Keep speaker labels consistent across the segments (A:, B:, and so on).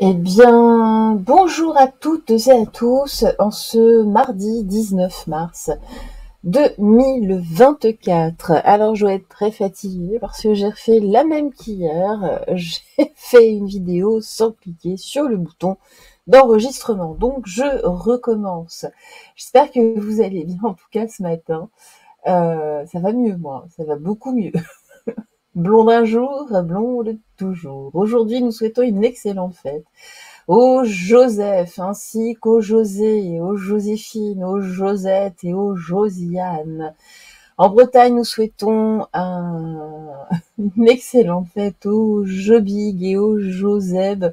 A: Eh bien, bonjour à toutes et à tous en ce mardi 19 mars 2024. Alors, je dois être très fatiguée parce que j'ai fait la même qu'hier. J'ai fait une vidéo sans cliquer sur le bouton d'enregistrement. Donc, je recommence. J'espère que vous allez bien, en tout cas ce matin. Ça va mieux, moi. Ça va beaucoup mieux. Blonde un jour, blonde toujours. Aujourd'hui, nous souhaitons une excellente fête au Joseph, ainsi qu'au José, aux Joséphine, aux Josette et aux Josiane. En Bretagne, nous souhaitons une excellente fête au Jobig et au Joseb,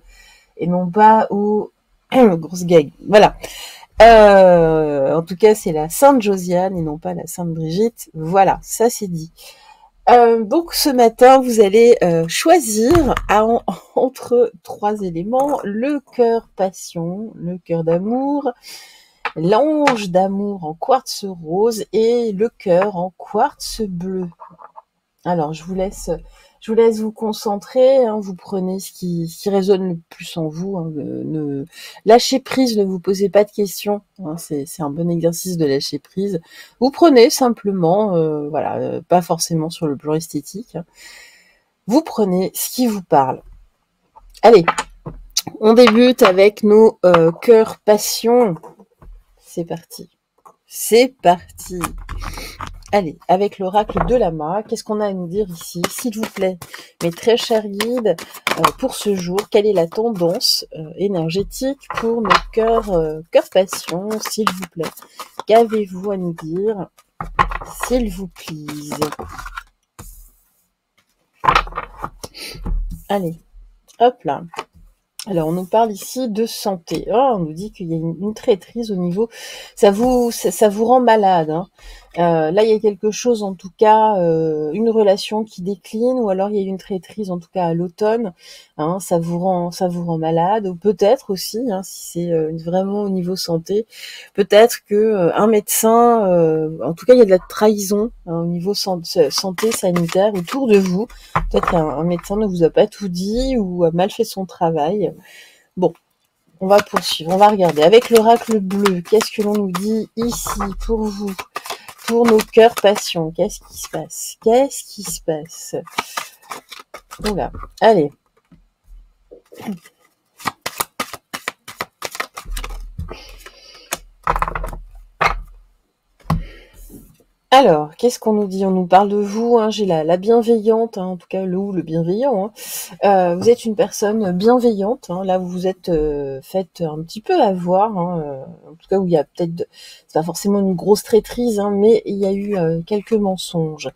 A: et non pas au grosse gag. Voilà. En tout cas, c'est la Sainte Josiane et non pas la Sainte Brigitte. Voilà, ça c'est dit. Donc ce matin, vous allez choisir entre trois éléments: le cœur passion, le cœur d'amour, l'ange d'amour en quartz rose et le cœur en quartz bleu. Alors je vous laisse vous concentrer, hein, vous prenez ce qui résonne le plus en vous, hein, ne lâchez prise, ne vous posez pas de questions, hein, c'est un bon exercice de lâcher prise. Vous prenez simplement, voilà, pas forcément sur le plan esthétique, hein. Vous prenez ce qui vous parle. Allez, on débute avec nos cœurs passion. C'est parti. C'est parti. Allez, avec l'oracle de Lama, qu'est-ce qu'on a à nous dire ici, s'il vous plaît, mes très chers guides, pour ce jour, quelle est la tendance énergétique pour nos cœurs passion, s'il vous plaît? Qu'avez-vous à nous dire, s'il vous plaît? Allez, hop là. Alors, on nous parle ici de santé. Oh, on nous dit qu'il y a une traîtrise au niveau... Ça vous rend malade, hein. Là, il y a quelque chose, en tout cas, une relation qui décline, ou alors il y a une traîtrise, en tout cas à l'automne, hein, ça vous rend malade, ou peut-être aussi, hein, si c'est vraiment au niveau santé, peut-être que un médecin, en tout cas, il y a de la trahison, hein, au niveau santé sanitaire autour de vous. Peut-être qu'un médecin ne vous a pas tout dit ou a mal fait son travail. Bon, on va poursuivre, on va regarder. Avec l'oracle bleu, qu'est-ce que l'on nous dit ici pour vous, pour nos cœurs passion? Qu'est-ce qui se passe? Qu'est-ce qui se passe? Oula, allez. Alors, qu'est-ce qu'on nous dit? On nous parle de vous, hein, j'ai la bienveillante, hein, en tout cas le bienveillant, hein. Vous êtes une personne bienveillante, hein, là vous vous êtes faite un petit peu avoir, hein, en tout cas où il y a peut-être, c'est pas forcément une grosse traîtrise, hein, mais il y a eu quelques mensonges.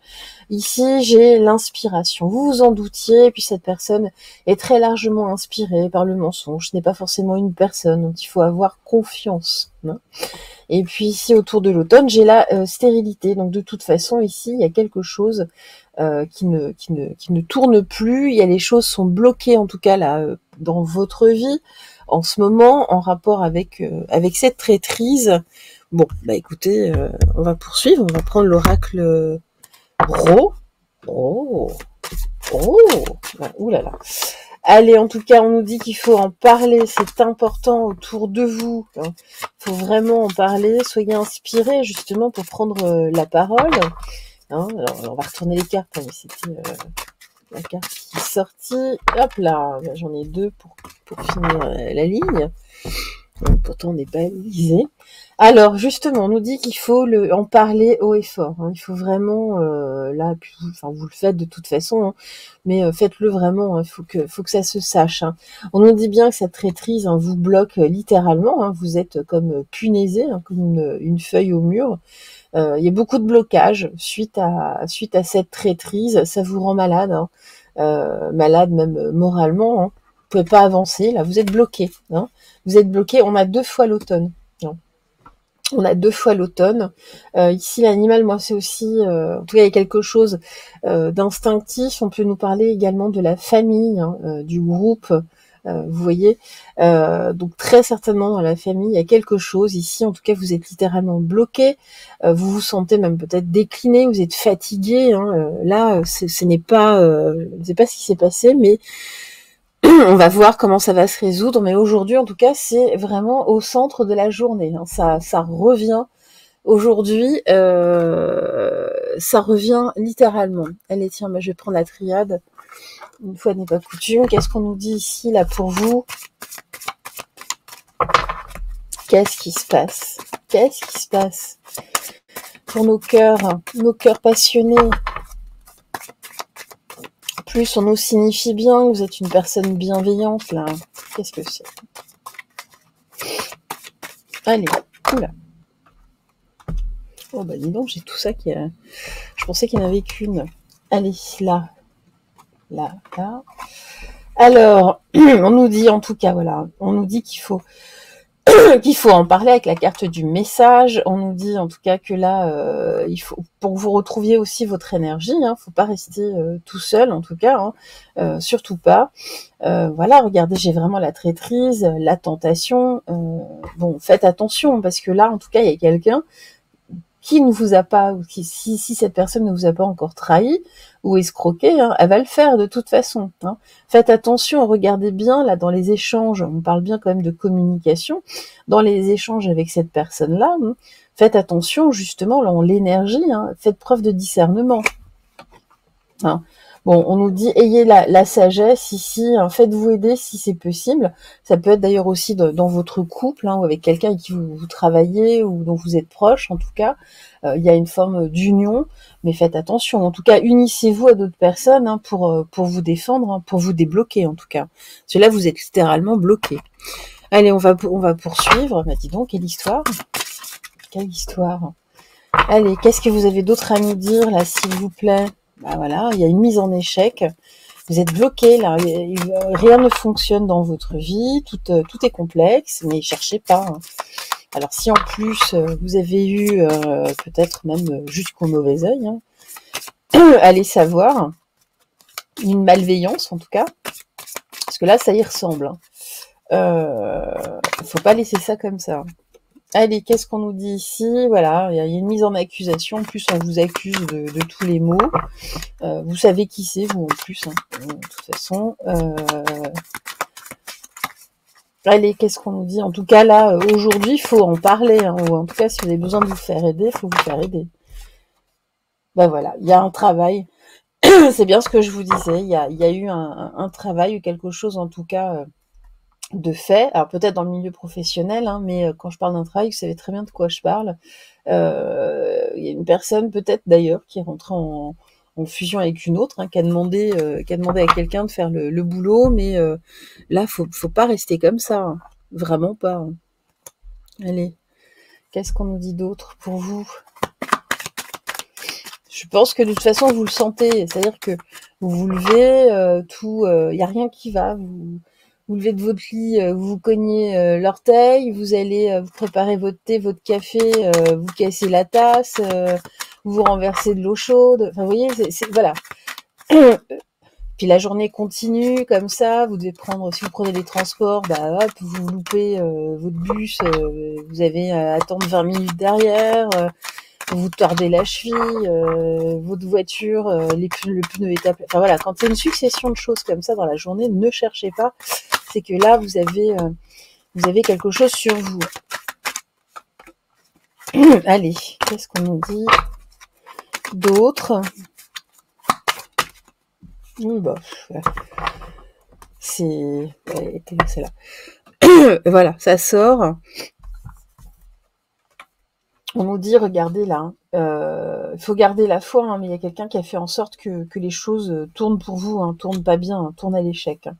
A: Ici j'ai l'inspiration, vous vous en doutiez, et puis cette personne est très largement inspirée par le mensonge, ce n'est pas forcément une personne dont il faut avoir confiance, hein. Et puis ici, autour de l'automne, j'ai la stérilité. Donc de toute façon, ici, il y a quelque chose qui ne tourne plus. Il y a les choses sont bloquées, en tout cas là, dans votre vie, en ce moment, en rapport avec cette traîtrise. Bon, bah écoutez, on va poursuivre. On va prendre l'oracle Ro. Oh, oh, ouh là là. Allez, en tout cas, on nous dit qu'il faut en parler, c'est important autour de vous, hein. Il faut vraiment en parler, soyez inspirés justement pour prendre la parole, hein. Alors, on va retourner les cartes, hein, mais c'était la carte qui est sortie. Hop là, j'en ai deux pour finir la ligne. Pourtant, on n'est pas lisé. Alors, justement, on nous dit qu'il faut en parler haut et fort, hein. Il faut vraiment, là, puis vous le faites de toute façon, hein, mais faites-le vraiment, hein. Il faut que ça se sache, hein. On nous dit bien que cette traîtrise, hein, vous bloque littéralement, hein. Vous êtes comme punaisé, hein, comme une feuille au mur. Il y a beaucoup de blocages suite à cette traîtrise. Ça vous rend malade, hein, malade même moralement, hein. Vous pouvez pas avancer, là, vous êtes bloqué, hein. Vous êtes bloqué, on a 2 fois l'automne, hein. On a 2 fois l'automne. Ici, l'animal, moi, c'est aussi... en tout cas, il y a quelque chose d'instinctif. On peut nous parler également de la famille, hein, du groupe. Vous voyez, donc très certainement dans la famille, il y a quelque chose. Ici, en tout cas, vous êtes littéralement bloqué. Vous vous sentez même peut-être décliné. Vous êtes fatigué, hein. Là, ce n'est pas... je ne sais pas ce qui s'est passé, mais On va voir comment ça va se résoudre, mais aujourd'hui, en tout cas, c'est vraiment au centre de la journée. Hein. Ça revient aujourd'hui, ça revient littéralement. Allez, tiens, bah, je vais prendre la triade. Une fois n'est pas coutume. Qu'est-ce qu'on nous dit ici, là, pour vous? Qu'est-ce qui se passe? Qu'est-ce qui se passe pour nos cœurs passionnés? Plus on nous signifie bien que vous êtes une personne bienveillante, là. Qu'est-ce que c'est? Allez, oula. Oh bah dis donc, j'ai tout ça qui a... Je pensais qu'il n'y en avait qu'une. Allez, là. Là, là. Alors, on nous dit en tout cas, voilà, on nous dit qu'il faut en parler avec la carte du message. On nous dit en tout cas que là, il faut, pour que vous retrouviez aussi votre énergie, hein, faut pas rester tout seul en tout cas, hein, surtout pas. Voilà, regardez, j'ai vraiment la traîtrise, la tentation. Bon, faites attention parce que là, en tout cas, il y a quelqu'un qui ne vous a pas, ou qui, si cette personne ne vous a pas encore trahi ou escroqué, hein, elle va le faire de toute façon. Hein. Faites attention, regardez bien là dans les échanges, on parle bien quand même de communication, dans les échanges avec cette personne-là, hein, faites attention justement dans l'énergie, hein, faites preuve de discernement. Hein. Bon, on nous dit ayez la sagesse ici, hein, faites-vous aider si c'est possible. Ça peut être d'ailleurs aussi dans votre couple, hein, ou avec quelqu'un avec qui vous travaillez ou dont vous êtes proche, en tout cas. Il y a une forme d'union, mais faites attention. En tout cas, unissez-vous à d'autres personnes hein, pour vous défendre, hein, pour vous débloquer en tout cas. Parce que là, vous êtes littéralement bloqué. Allez, on va poursuivre. Bah, dis donc, quelle histoire. Quelle histoire. Allez, qu'est-ce que vous avez d'autre à nous dire là, s'il vous plaît? Bah voilà, il y a une mise en échec. Vous êtes bloqué là, rien ne fonctionne dans votre vie, tout est complexe, mais cherchez pas. Hein. Alors si en plus vous avez eu peut-être même jusqu'au mauvais œil, hein, allez savoir, une malveillance en tout cas, parce que là ça y ressemble. Faut pas laisser ça comme ça. Allez, qu'est-ce qu'on nous dit ici? Voilà, il y a une mise en accusation. En plus, on vous accuse de tous les maux. Vous savez qui c'est, vous, en plus. Hein, de toute façon. Allez, qu'est-ce qu'on nous dit? En tout cas, là, aujourd'hui, il faut en parler. Hein, ou en tout cas, si vous avez besoin de vous faire aider, il faut vous faire aider. Ben voilà, il y a un travail. C'est bien ce que je vous disais. Il y a eu un travail ou quelque chose, en tout cas... de fait, alors peut-être dans le milieu professionnel, hein, mais quand je parle d'un travail, vous savez très bien de quoi je parle. Il y a une personne, peut-être d'ailleurs, qui est rentrée en fusion avec une autre, hein, qui a demandé à quelqu'un de faire le boulot, mais là, faut pas rester comme ça, hein. Vraiment pas. Hein. Allez, qu'est-ce qu'on nous dit d'autre pour vous? Je pense que de toute façon, vous le sentez, c'est-à-dire que vous vous levez, il n'y a rien qui va, vous levez de votre lit, vous vous cognez l'orteil, vous allez vous préparer votre thé, votre café, vous cassez la tasse, vous renversez de l'eau chaude. Enfin, vous voyez, voilà. Puis la journée continue comme ça. Vous devez prendre, si vous prenez les transports, bah hop, vous loupez votre bus, vous avez à attendre 20 minutes derrière. Vous tordez la cheville, votre voiture, le pneu est tapé. Enfin voilà, quand il y a une succession de choses comme ça dans la journée, ne cherchez pas. C'est que là, vous avez quelque chose sur vous. Allez, qu'est-ce qu'on nous dit d'autre? Oui, bah, c'est là. Voilà, ça sort. On nous dit, regardez là, faut garder la foi, hein, mais il y a quelqu'un qui a fait en sorte que les choses tournent pour vous, hein, tournent pas bien, hein, tournent à l'échec. Hein.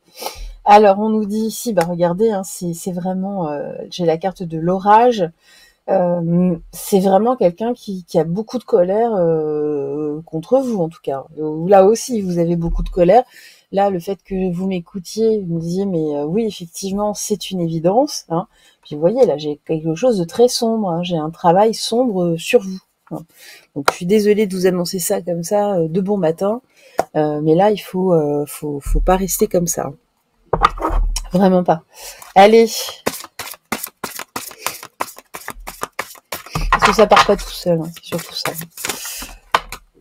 A: Alors, on nous dit ici, bah regardez, hein, c'est vraiment, j'ai la carte de l'orage. C'est vraiment quelqu'un qui a beaucoup de colère contre vous, en tout cas. Là aussi, vous avez beaucoup de colère. Là, le fait que vous m'écoutiez, vous me disiez, mais oui, effectivement, c'est une évidence. Hein. Puis vous voyez, là, j'ai quelque chose de très sombre. Hein. J'ai un travail sombre sur vous. Hein. Donc, je suis désolée de vous annoncer ça comme ça, de bon matin. Mais là, il faut pas rester comme ça. Vraiment pas. Allez. Parce que ça part pas tout seul, hein, c'est surtout ça.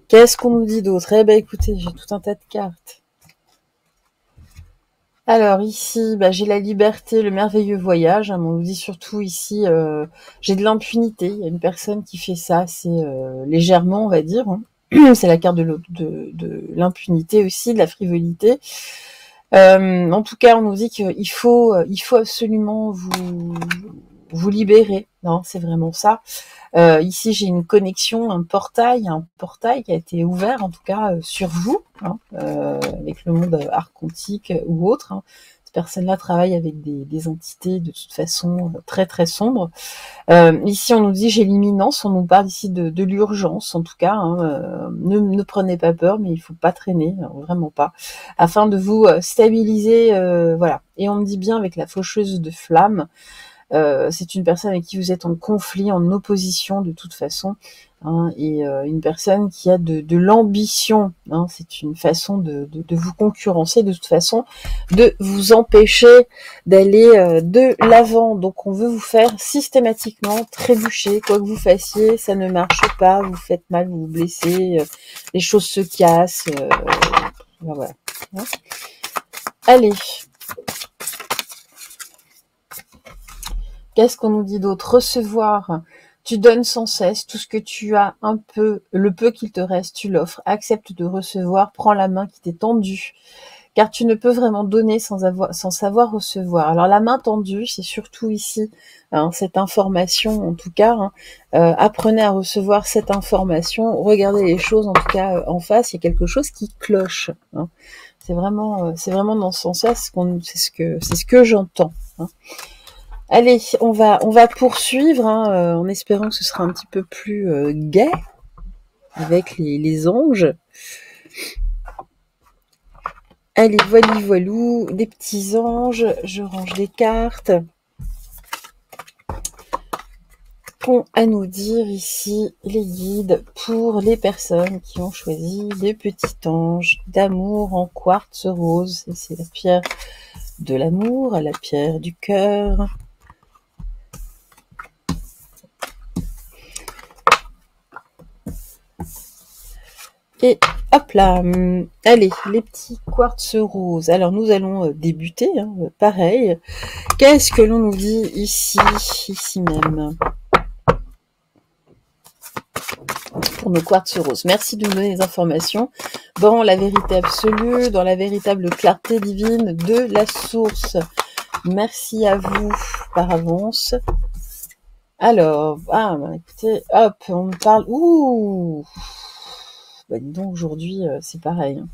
A: Qu'est-ce qu'on nous dit d'autre? Eh ben écoutez, j'ai tout un tas de cartes. Alors ici, bah, j'ai la liberté, le merveilleux voyage, hein, mais on nous dit surtout ici, j'ai de l'impunité. Il y a une personne qui fait ça, c'est légèrement, on va dire, hein. C'est la carte de l'impunité aussi, de la frivolité. En tout cas, on nous dit qu'il faut, il faut absolument vous libérer. Non, c'est vraiment ça. Ici, j'ai une connexion, un portail qui a été ouvert, en tout cas, sur vous, hein, avec le monde archontique ou autre, hein. Cette personne-là travaille avec des entités de toute façon très très sombres. Ici, on nous dit j'ai l'imminence, on nous parle ici de l'urgence, en tout cas. Hein, ne prenez pas peur, mais il faut pas traîner, vraiment pas, afin de vous stabiliser, voilà. Et on me dit bien avec la faucheuse de flammes. C'est une personne avec qui vous êtes en conflit, en opposition de toute façon, hein, et une personne qui a de l'ambition, hein, c'est une façon de vous concurrencer, de toute façon, de vous empêcher d'aller de l'avant. Donc on veut vous faire systématiquement trébucher, quoi que vous fassiez, ça ne marche pas, vous faites mal, vous vous blessez, les choses se cassent, voilà. Hein. Allez. Qu'est-ce qu'on nous dit d'autre? Recevoir. Tu donnes sans cesse tout ce que tu as, un peu, le peu qu'il te reste, tu l'offres. Accepte de recevoir, prends la main qui t'est tendue, car tu ne peux vraiment donner sans savoir recevoir. Alors la main tendue, c'est surtout ici, hein, cette information, en tout cas. Hein, apprenez à recevoir cette information, regardez les choses, en tout cas en face. Il y a quelque chose qui cloche. Hein. C'est vraiment dans ce sens-là, c'est ce que j'entends. Hein. Allez, on va poursuivre, hein, en espérant que ce sera un petit peu plus gai avec les anges. Allez, voilou, des petits anges, je range les cartes. Qu'ont à nous dire ici les guides pour les personnes qui ont choisi des petits anges d'amour en quartz rose. C'est la pierre de l'amour, la pierre du cœur. Et hop là, allez, les petits quartz roses. Alors nous allons débuter, hein, pareil. Qu'est-ce que l'on nous dit ici même, pour nos quartz roses? Merci de nous donner les informations dans la vérité absolue, dans la véritable clarté divine de la source. Merci à vous par avance. Alors, écoutez, hop, on me parle... Ouh, bah dis donc, aujourd'hui, c'est pareil. Hein.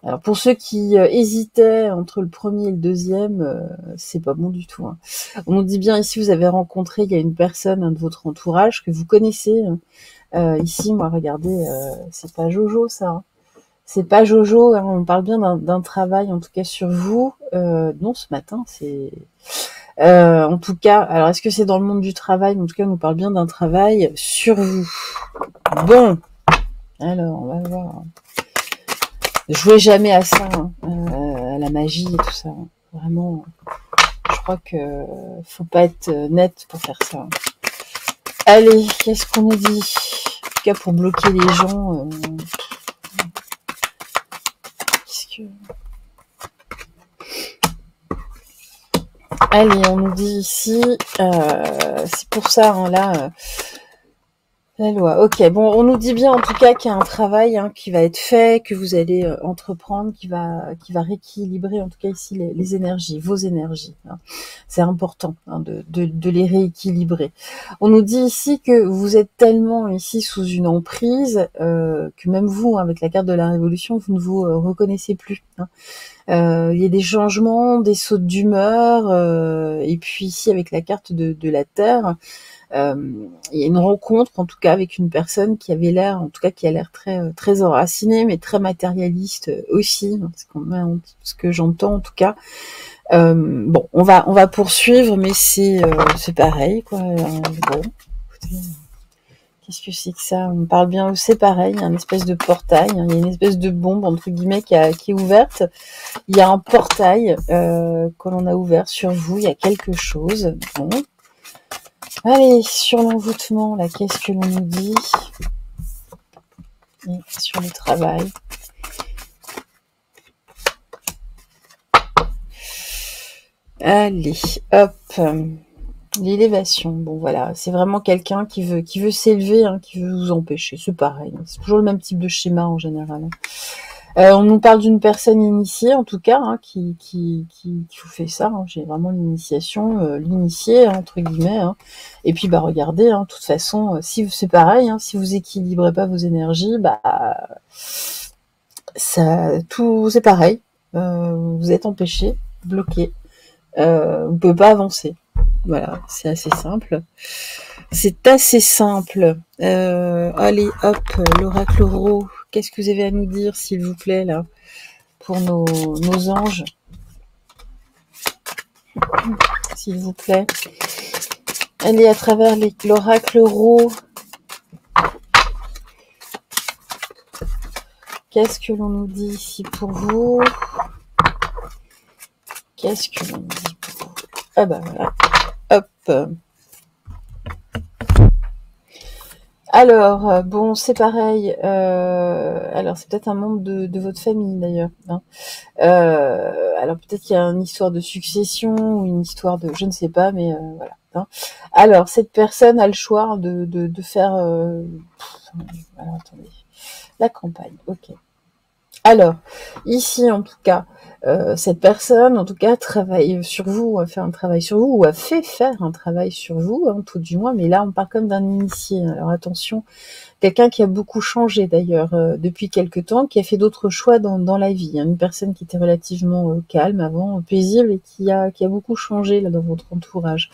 A: Alors, pour ceux qui hésitaient entre le premier et le deuxième, c'est pas bon du tout. Hein. On nous dit bien ici, vous avez rencontré, il y a une personne de votre entourage que vous connaissez. Hein. Ici, moi, regardez, c'est pas Jojo, ça. Hein. C'est pas Jojo, hein, on parle bien d'un travail, en tout cas, sur vous. Non, ce matin, c'est... en tout cas, alors, est-ce que c'est dans le monde du travail? En tout cas, on nous parle bien d'un travail sur vous. Bon. Alors, on va voir. Jouez jamais à ça, hein, à la magie et tout ça. Hein. Vraiment, je crois que faut pas être net pour faire ça. Allez, qu'est-ce qu'on nous dit? En tout cas, pour bloquer les gens. Allez, on nous dit ici, c'est pour ça, hein, là... La loi, ok. Bon, on nous dit bien en tout cas qu'il y a un travail, hein, qui va être fait, que vous allez entreprendre, qui va rééquilibrer en tout cas ici les énergies, vos énergies. Hein. C'est important, hein, de les rééquilibrer. On nous dit ici que vous êtes tellement ici sous une emprise que même vous, hein, avec la carte de la révolution, vous ne vous reconnaissez plus. Hein. Il y a des changements, des sautes d'humeur, et puis ici avec la carte de la Terre. Il y a une rencontre en tout cas avec une personne qui avait l'air, en tout cas qui a l'air très enracinée, mais très matérialiste aussi, ce que j'entends en tout cas. Bon, on va poursuivre, mais c'est pareil quoi. Bon, écoutez, qu'est-ce que c'est que ça? On parle bien, c'est pareil, il y a une espèce de portail, hein, il y a une espèce de bombe entre guillemets qui est ouverte. Il y a un portail que l'on a ouvert sur vous. Il y a quelque chose. Bon. Allez, sur l'envoûtement, là, qu'est-ce que l'on nous dit? Et sur le travail. Allez, hop. L'élévation, bon voilà, c'est vraiment quelqu'un qui veut s'élever, hein, qui veut vous empêcher, c'est pareil, hein, c'est toujours le même type de schéma en général. Hein. On nous parle d'une personne initiée, en tout cas, hein, qui vous fait ça. Hein, j'ai vraiment l'initiation, l'initié, hein, entre guillemets. Hein. Et puis, bah, regardez, hein, de toute façon, si c'est pareil, hein, si vous équilibrez pas vos énergies, bah, ça, tout, c'est pareil. Vous êtes empêché, bloqué. Vous pouvez pas avancer. Voilà, c'est assez simple. C'est assez simple. Allez, hop, l'oracle Ro. Qu'est-ce que vous avez à nous dire, s'il vous plaît, là, pour nos anges, s'il vous plaît. Allez, à travers l'oracle Ro. Qu'est-ce que l'on nous dit ici pour vous? Qu'est-ce que l'on nous dit pour vous? Ah bah voilà. Hop. Alors, bon, c'est pareil. Alors, c'est peut-être un membre de votre famille, d'ailleurs. Hein. Alors, peut-être qu'il y a une histoire de succession ou une histoire de... Je ne sais pas, mais voilà. Hein. Alors, cette personne a le choix de faire... alors, attendez. La campagne, ok. Alors, ici, en tout cas, cette personne, en tout cas, travaille sur vous, a fait un travail sur vous, ou a fait faire un travail sur vous, hein, tout du moins, mais là, on parle comme d'un initié. Alors, attention, quelqu'un qui a beaucoup changé, d'ailleurs, depuis quelque temps, qui a fait d'autres choix dans la vie. Hein, une personne qui était relativement calme avant, paisible, et qui a beaucoup changé là, dans votre entourage.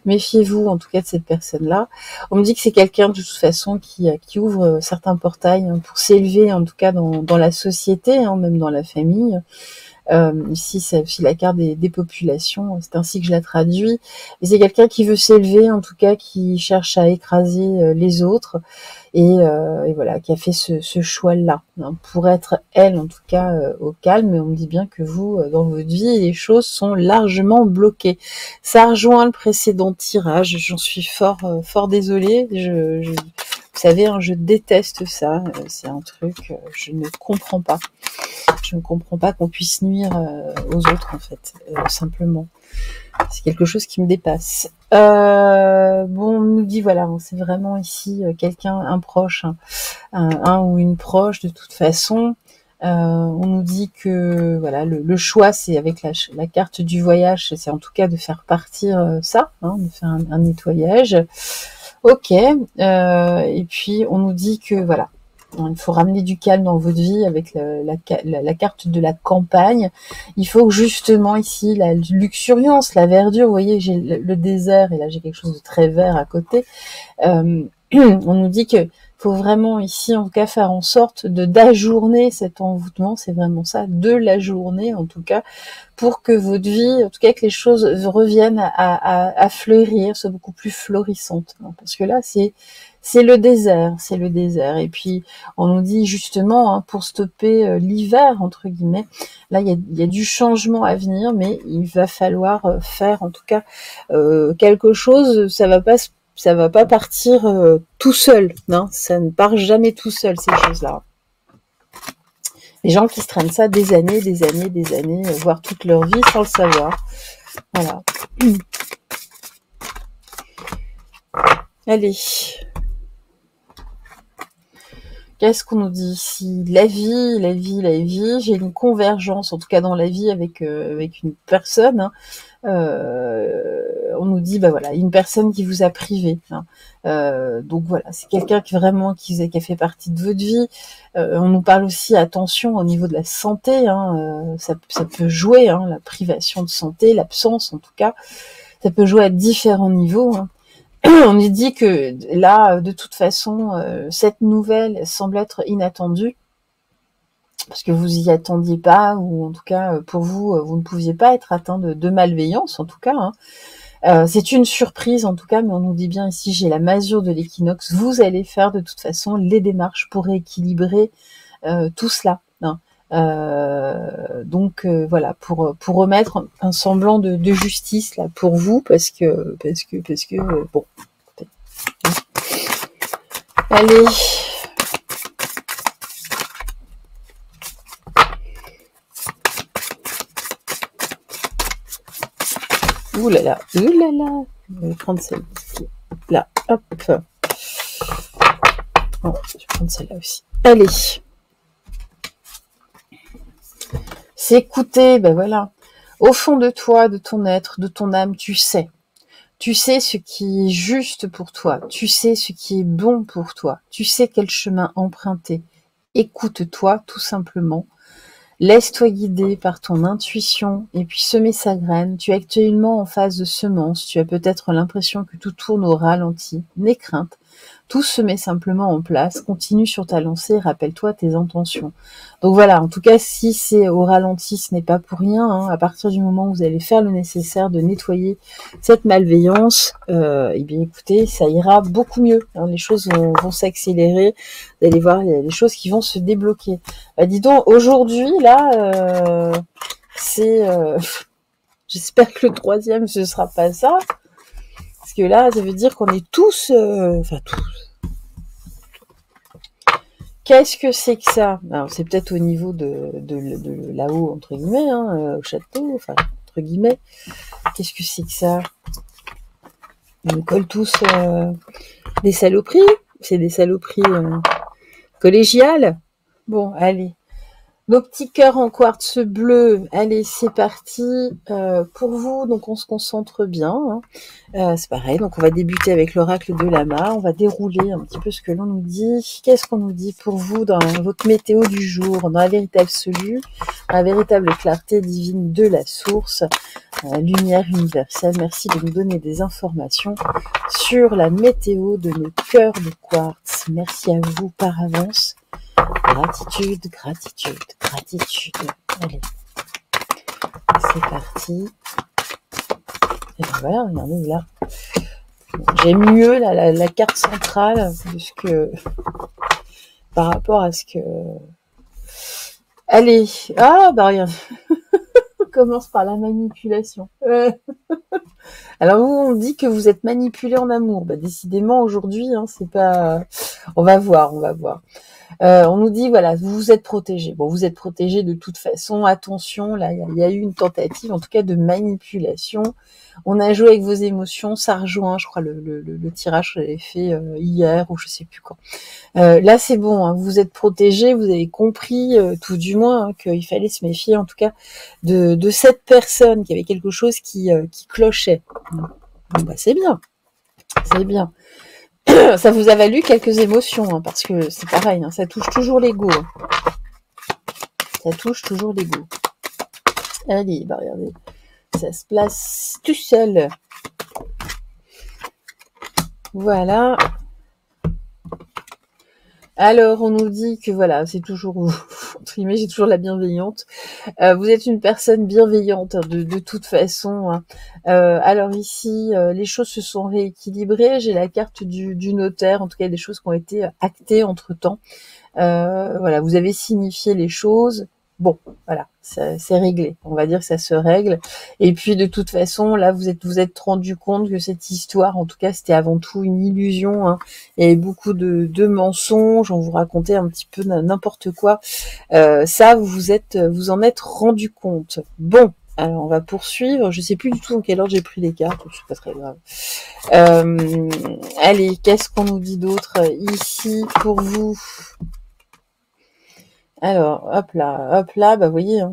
A: Méfiez-vous, en tout cas, de cette personne-là. On me dit que c'est quelqu'un, de toute façon, qui ouvre certains portails hein, pour s'élever, en tout cas, dans la société, hein, même dans la famille. Ici, c'est aussi la carte des populations, c'est ainsi que je la traduis. Mais c'est quelqu'un qui veut s'élever, en tout cas, qui cherche à écraser les autres, et voilà, qui a fait ce choix-là, hein, pour être, elle, en tout cas, au calme. Mais on me dit bien que vous, dans votre vie, les choses sont largement bloquées. Ça rejoint le précédent tirage, j'en suis fort désolée. Vous savez, hein, je déteste ça, c'est un truc, je ne comprends pas. Je ne comprends pas qu'on puisse nuire aux autres, en fait, simplement. C'est quelque chose qui me dépasse. Bon, on nous dit, voilà, c'est vraiment ici quelqu'un, un proche, hein, un ou une proche, de toute façon. On nous dit que voilà, le choix, c'est avec la carte du voyage, c'est en tout cas de faire partir ça, hein, de faire un nettoyage. Ok. Et puis, on nous dit que, voilà, il faut ramener du calme dans votre vie avec la carte de la campagne. Il faut que justement ici, la luxuriance, la verdure, vous voyez, j'ai le désert et là j'ai quelque chose de très vert à côté. On nous dit que faut vraiment ici, en tout cas, faire en sorte d'ajourner cet envoûtement, c'est vraiment ça, de la journée, en tout cas, pour que votre vie, en tout cas, que les choses reviennent à fleurir, soient beaucoup plus florissantes. Hein, parce que là, c'est le désert, c'est le désert. Et puis, on nous dit justement, hein, pour stopper l'hiver, entre guillemets, là, il y a du changement à venir, mais il va falloir faire, en tout cas, quelque chose, ça va pas partir tout seul, non, ça ne part jamais tout seul, ces choses-là. Les gens qui se traînent ça des années, voire toute leur vie sans le savoir. Voilà. Allez. Qu'est-ce qu'on nous dit ici? La vie. J'ai une convergence, en tout cas dans la vie, avec une personne. Hein. On nous dit, bah voilà, une personne qui vous a privé. Hein. Donc voilà, c'est quelqu'un qui vraiment qui a fait partie de votre vie. On nous parle aussi, attention, au niveau de la santé. Hein, ça peut jouer, hein, la privation de santé, l'absence en tout cas. Ça peut jouer à différents niveaux. Hein. On nous dit que là, de toute façon, cette nouvelle semble être inattendue parce que vous y attendiez pas, ou en tout cas pour vous, vous ne pouviez pas être atteint de malveillance, en tout cas. Hein. C'est une surprise en tout cas, mais on nous dit bien ici, j'ai la masure de l'équinoxe, vous allez faire de toute façon les démarches pour rééquilibrer tout cela. Hein. Donc voilà, pour remettre un semblant de justice là pour vous, parce que bon. Allez. Ouh là là, ouh là là. Je vais prendre celle-ci. Là, hop. Bon, je vais prendre celle-là aussi. Allez. S'écouter, ben voilà. Au fond de toi, de ton être, de ton âme, tu sais. Tu sais ce qui est juste pour toi. Tu sais ce qui est bon pour toi. Tu sais quel chemin emprunter. Écoute-toi, tout simplement. Laisse-toi guider par ton intuition et puis semer sa graine. Tu es actuellement en phase de semence. Tu as peut-être l'impression que tout tourne au ralenti. N'aie crainte. Tout se met simplement en place. Continue sur ta lancée. Rappelle-toi tes intentions. Donc voilà. En tout cas, si c'est au ralenti, ce n'est pas pour rien. Hein. À partir du moment où vous allez faire le nécessaire de nettoyer cette malveillance, eh bien écoutez, ça ira beaucoup mieux. Hein. Les choses vont s'accélérer. Vous allez voir, il y a des choses qui vont se débloquer. Dis donc, aujourd'hui, là, c'est... j'espère que le troisième, ce sera pas ça. Parce que là, ça veut dire qu'on est tous... enfin, tous. Qu'est-ce que c'est que ça? Alors, c'est peut-être au niveau de là-haut, entre guillemets, hein, au château, enfin, entre guillemets. Qu'est-ce que c'est que ça? On colle tous des saloperies? C'est des saloperies collégiales? Bon, allez. Nos petits cœurs en quartz bleu, allez, c'est parti pour vous. Donc, on se concentre bien. Hein. C'est pareil, donc on va débuter avec l'oracle de Lama. On va dérouler un petit peu ce que l'on nous dit. Qu'est-ce qu'on nous dit pour vous dans votre météo du jour, dans la vérité absolue, dans la véritable clarté divine de la source, lumière universelle. Merci de nous donner des informations sur la météo de nos cœurs de quartz. Merci à vous par avance. Gratitude, gratitude, gratitude. Allez, c'est parti. Et ben voilà, regardez là. J'aime mieux la carte centrale de ce que par rapport à ce que. Allez, ah bah regarde. On commence par la manipulation. Alors vous, on dit que vous êtes manipulé en amour. Bah décidément aujourd'hui, hein, c'est pas. On va voir, on va voir. On nous dit, voilà, vous êtes protégé. Bon, vous êtes protégé de toute façon. Attention, là, il y a eu une tentative, en tout cas, de manipulation. On a joué avec vos émotions. Ça rejoint, je crois, le tirage que j'avais fait hier ou je sais plus quand. Là, c'est bon. Hein, vous êtes protégé. Vous avez compris, tout du moins, hein, qu'il fallait se méfier, en tout cas, de cette personne qui avait quelque chose qui clochait. Bon, bah, c'est bien. C'est bien. Ça vous a valu quelques émotions, hein, parce que c'est pareil, hein, ça touche toujours l'ego. Hein. Ça touche toujours l'ego. Allez, bah regardez, ça se place tout seul. Voilà. Alors, on nous dit que voilà, c'est toujours, entre guillemets, j'ai toujours la bienveillante. Vous êtes une personne bienveillante, hein, de toute façon. Hein. Alors ici, les choses se sont rééquilibrées. J'ai la carte du notaire, en tout cas des choses qui ont été actées entre-temps. Voilà, vous avez signifié les choses. Bon, voilà, c'est réglé. On va dire que ça se règle. Et puis de toute façon, là, vous êtes rendu compte que cette histoire, en tout cas, c'était avant tout une illusion. Hein. Il y avait beaucoup de mensonges. On vous racontait un petit peu n'importe quoi. Ça, vous en êtes rendu compte. Bon. Alors, on va poursuivre. Je sais plus du tout dans quel ordre j'ai pris les cartes. C'est pas très grave. Allez, qu'est-ce qu'on nous dit d'autre ici pour vous? Alors, hop là, bah vous voyez. Hein.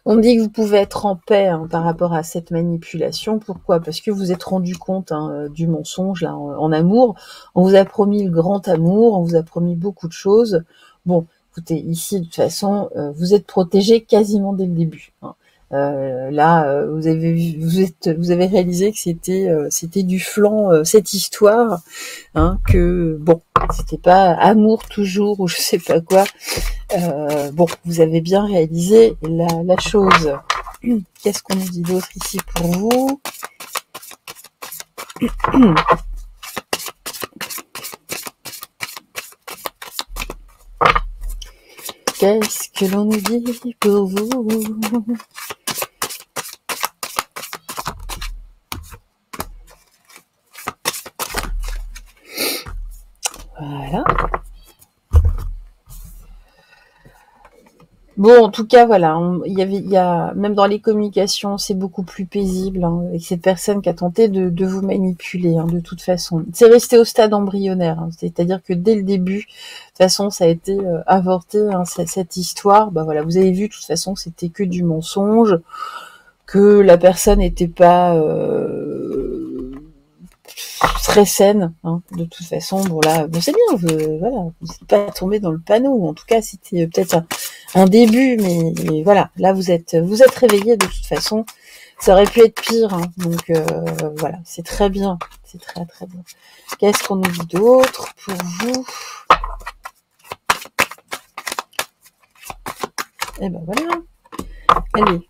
A: On me dit que vous pouvez être en paix hein, par rapport à cette manipulation. Pourquoi? Parce que vous êtes rendu compte hein, du mensonge là en amour. On vous a promis le grand amour, on vous a promis beaucoup de choses. Bon, écoutez, ici de toute façon, vous êtes protégé quasiment dès le début. Hein. Là, vous avez réalisé que c'était du flan cette histoire, hein, que bon, c'était pas amour toujours ou je sais pas quoi. Bon, vous avez bien réalisé la chose. Qu'est-ce qu'on nous dit d'autre ici pour vous? Qu'est-ce que l'on nous dit pour vous? Voilà. Bon, en tout cas, voilà, il y a, même dans les communications, c'est beaucoup plus paisible, hein, avec cette personne qui a tenté de vous manipuler, hein, de toute façon. C'est resté au stade embryonnaire, hein, c'est-à-dire que dès le début, de toute façon, ça a été avorté, hein, cette histoire. Bah voilà, vous avez vu, de toute façon, c'était que du mensonge, que la personne n'était pas très saine, hein, de toute façon. Bon là, bon, c'est bien, voilà, vous n'êtes pas tombé dans le panneau. En tout cas, c'était peut-être un début, mais voilà, là vous êtes réveillé de toute façon. Ça aurait pu être pire, hein, donc voilà, c'est très bien, c'est très très bien. Qu'est-ce qu'on nous dit d'autre pour vous? Eh ben voilà, allez.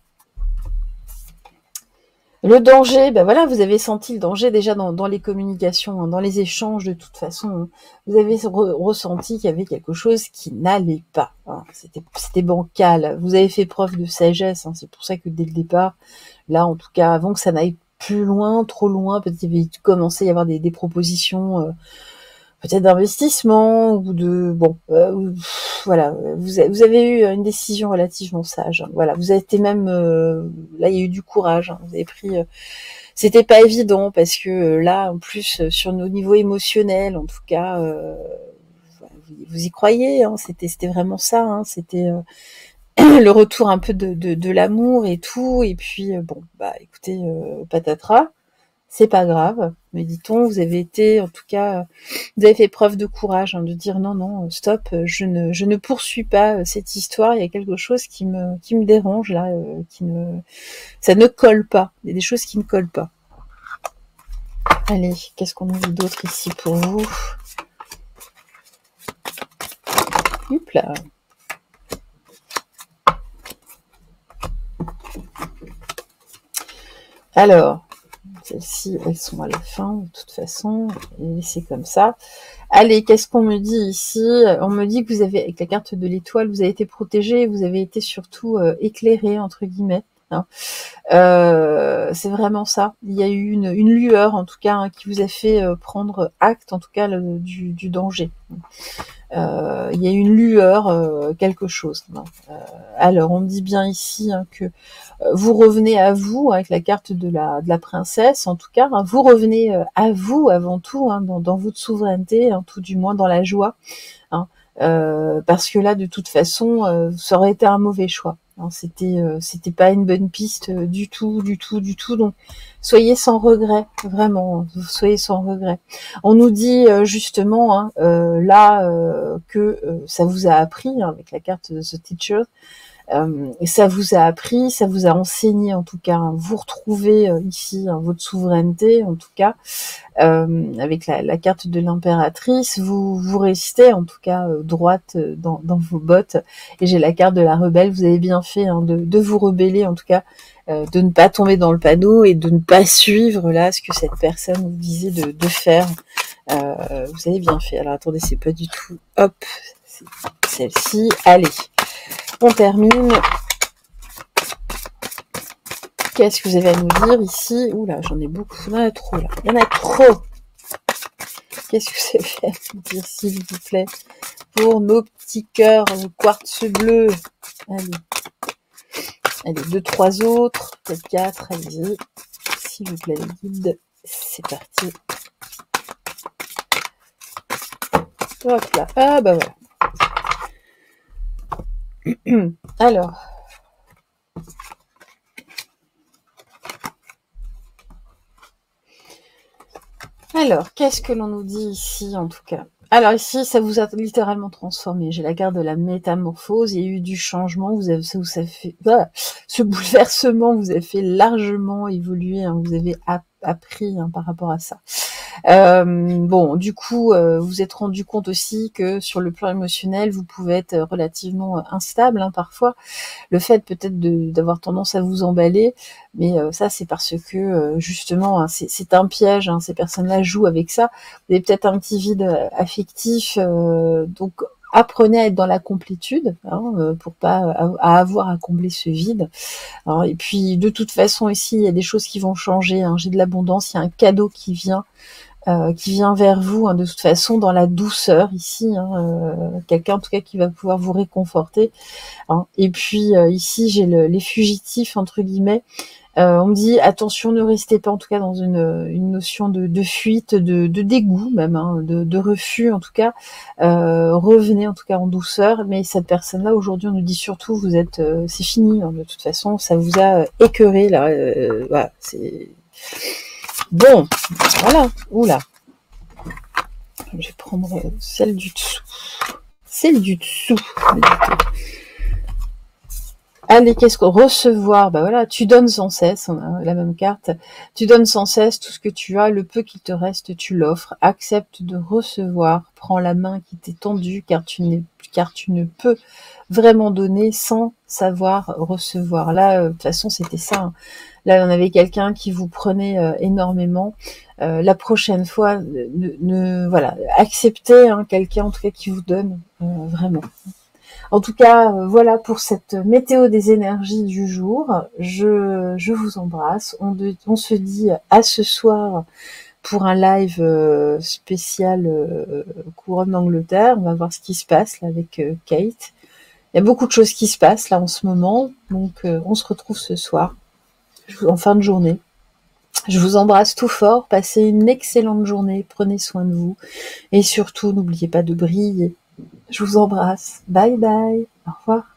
A: Le danger, ben voilà, vous avez senti le danger déjà dans les communications, hein, dans les échanges de toute façon. Hein. Vous avez ressenti qu'il y avait quelque chose qui n'allait pas. Hein. C'était bancal. Vous avez fait preuve de sagesse. Hein. C'est pour ça que dès le départ, là en tout cas, avant que ça n'aille plus loin, trop loin, peut-être qu'il avait commencé à y avoir des propositions peut-être d'investissement ou de voilà, vous avez eu une décision relativement sage. Hein. Voilà, vous avez été même là, il y a eu du courage. Hein. Vous avez pris c'était pas évident parce que là, en plus, sur nos niveaux émotionnels, en tout cas, vous y croyez. Hein, c'était vraiment ça. Hein, c'était le retour un peu de l'amour et tout. Et puis bon, bah écoutez, patatras, c'est pas grave. Mais dit-on, vous avez été, en tout cas, vous avez fait preuve de courage, hein, de dire non, non, stop, je ne poursuis pas cette histoire. Il y a quelque chose qui me dérange là, ça ne colle pas. Il y a des choses qui ne collent pas. Allez, qu'est-ce qu'on a vu d'autre ici pour vous? Hop là. Alors, celles-ci, elles sont à la fin, de toute façon, et c'est comme ça. Allez, qu'est-ce qu'on me dit ici? On me dit que vous avez, avec la carte de l'étoile, vous avez été protégé, vous avez été surtout éclairé, entre guillemets. Hein. C'est vraiment ça. Il y a eu une lueur, en tout cas, hein, qui vous a fait prendre acte, en tout cas, du danger. Il y a une lueur, quelque chose. Hein. Alors, on me dit bien ici hein, que vous revenez à vous, avec la carte de la princesse, en tout cas, hein, vous revenez à vous avant tout, hein, dans votre souveraineté, hein, tout du moins dans la joie, hein, parce que là, de toute façon, ça aurait été un mauvais choix. Hein, c'était pas une bonne piste du tout, du tout, du tout. Donc, soyez sans regret, vraiment, soyez sans regret. On nous dit justement hein, là que ça vous a appris hein, avec la carte de The Teacher. Et ça vous a appris, ça vous a enseigné en tout cas. Hein, vous retrouvez ici hein, votre souveraineté en tout cas avec la carte de l'impératrice. Vous restez en tout cas droite dans vos bottes. Et j'ai la carte de la rebelle. Vous avez bien fait hein, de vous rebeller en tout cas, de ne pas tomber dans le panneau et de ne pas suivre là ce que cette personne vous disait de faire. Vous avez bien fait. Alors attendez, c'est pas du tout. Hop, celle-ci. Allez. On termine. Qu'est-ce que vous avez à nous dire ici? Oula, j'en ai beaucoup. Il y en a trop là. Il y en a trop. Qu'est-ce que vous avez à nous dire, s'il vous plaît, pour nos petits cœurs quartz bleu? Allez. Allez, 2, 3 autres. Peut-être 4. Allez-y. S'il vous plaît, les guides. C'est parti. Hop là. Ah bah voilà. Alors, qu'est-ce que l'on nous dit ici, en tout cas? Alors ici, ça vous a littéralement transformé. J'ai la carte de la métamorphose, il y a eu du changement, ça vous a fait... Voilà, ce bouleversement vous a fait largement évoluer, hein, vous avez appris hein, par rapport à ça. Bon, du coup, vous êtes rendu compte aussi que sur le plan émotionnel, vous pouvez être relativement instable hein, parfois. Le fait peut-être d'avoir tendance à vous emballer, mais ça c'est parce que justement hein, c'est un piège. Hein, ces personnes-là jouent avec ça. Vous avez peut-être un petit vide affectif, donc apprenez à être dans la complétude hein, pour pas avoir à combler ce vide. Hein, et puis de toute façon ici il y a des choses qui vont changer. Hein, j'ai de l'abondance, il y a un cadeau qui vient. qui vient vers vous, hein, de toute façon dans la douceur ici, hein, quelqu'un en tout cas qui va pouvoir vous réconforter, hein. Et puis ici j'ai les fugitifs entre guillemets. On me dit attention, ne restez pas en tout cas dans une notion de fuite, de dégoût même, hein, de refus en tout cas. Revenez en tout cas en douceur, mais cette personne-là aujourd'hui on nous dit surtout vous êtes, c'est fini, hein, de toute façon ça vous a écœuré là. Voilà, c'est bon, voilà. Oula, je vais prendre celle du dessous. Celle du dessous. Allez, qu'est-ce qu'on recevoir? Bah voilà, tu donnes sans cesse, on a la même carte. Tu donnes sans cesse tout ce que tu as, le peu qu'il te reste, tu l'offres. Accepte de recevoir. Prends la main qui t'est tendue, car tu ne peux vraiment donner sans savoir recevoir. Là, de toute façon, c'était ça, hein. Là, on avait quelqu'un qui vous prenait énormément. La prochaine fois, voilà, acceptez, hein, quelqu'un en tout cas qui vous donne vraiment. En tout cas, voilà pour cette météo des énergies du jour. Je vous embrasse. On se dit à ce soir pour un live spécial Couronne d'Angleterre. On va voir ce qui se passe là avec Kate. Il y a beaucoup de choses qui se passent là en ce moment. Donc on se retrouve ce soir, en fin de journée. Je vous embrasse tout fort. Passez une excellente journée. Prenez soin de vous. Et surtout, n'oubliez pas de briller. Je vous embrasse. Bye bye. Au revoir.